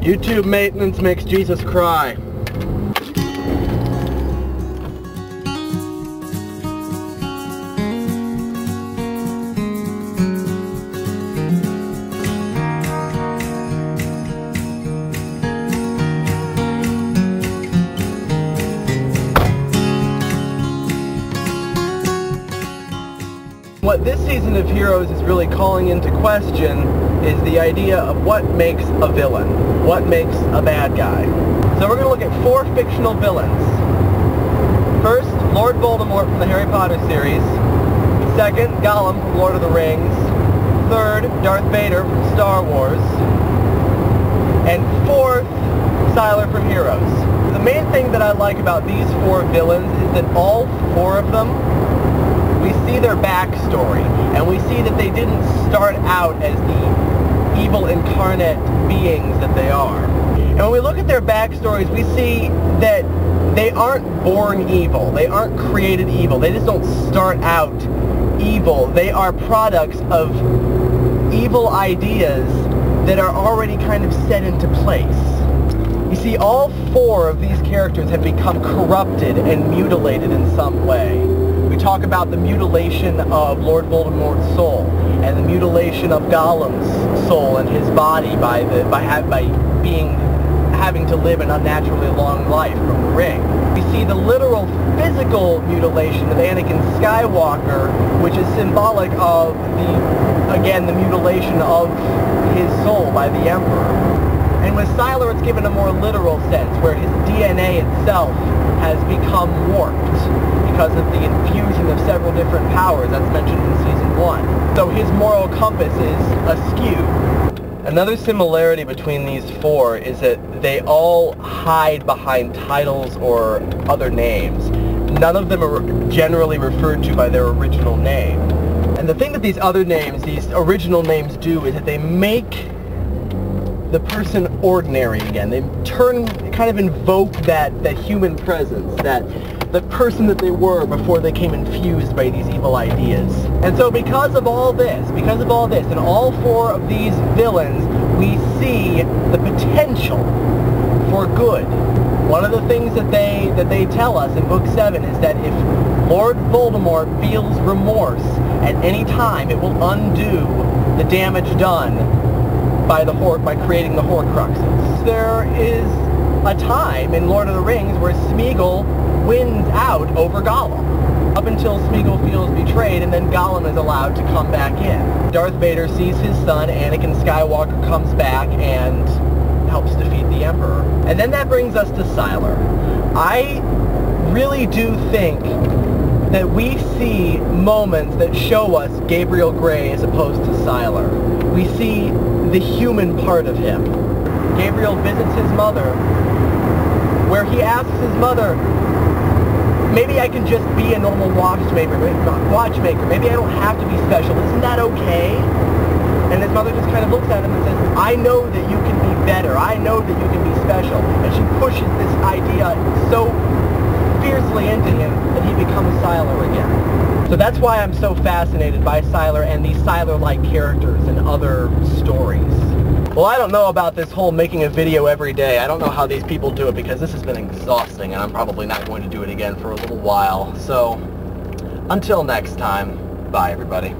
YouTube maintenance makes Jesus cry. What this season of Heroes is really calling into question is the idea of what makes a villain, what makes a bad guy. So we're going to look at 4 fictional villains. First, Lord Voldemort from the Harry Potter series. Second, Gollum from Lord of the Rings. Third, Darth Vader from Star Wars. And fourth, Sylar from Heroes. The main thing that I like about these 4 villains is that all 4 of them, we see their backstory, and we see that they didn't start out as the evil incarnate beings that they are. And when we look at their backstories, we see that they aren't born evil. They aren't created evil. They just don't start out evil. They are products of evil ideas that are already kind of set into place. You see, all 4 of these characters have become corrupted and mutilated in some way. We talk about the mutilation of Lord Voldemort's soul, and the mutilation of Gollum's soul and his body by having to live an unnaturally long life from the ring. We see the literal physical mutilation of Anakin Skywalker, which is symbolic of the mutilation of his soul by the Emperor. And with Sylar, it's given a more literal sense, where his DNA itself has become warped because of the infusion of several different powers that's mentioned in Season 1. So his moral compass is askew. Another similarity between these 4 is that they all hide behind titles or other names. None of them are generally referred to by their original name. And the thing that these other names, these original names do, is that they make the person ordinary again. They kind of invoke that human presence, the person that they were before they came infused by these evil ideas. And so because of all this, in all 4 of these villains, we see the potential for good. One of the things that they tell us in Book 7 is that if Lord Voldemort feels remorse at any time, it will undo the damage done by creating the Horcruxes. There is a time in Lord of the Rings where Smeagol wins out over Gollum, up until Smeagol feels betrayed, and then Gollum is allowed to come back in. Darth Vader sees his son, Anakin Skywalker, comes back and helps defeat the Emperor. And then that brings us to Sylar. I really do think that we see moments that show us Gabriel Gray as opposed to Sylar. We see the human part of him. Gabriel visits his mother, where he asks his mother, maybe I can just be a normal watchmaker. Maybe I don't have to be special. Isn't that okay? And his mother just kind of looks at him and says, I know that you can be better. I know that you can be special. And she pushes this idea so fiercely into him that he becomes Sylar again. So that's why I'm so fascinated by Sylar and these Sylar-like characters in other stories. Well, I don't know about this whole making a video every day. I don't know how these people do it, because this has been exhausting, and I'm probably not going to do it again for a little while. So, until next time, bye everybody.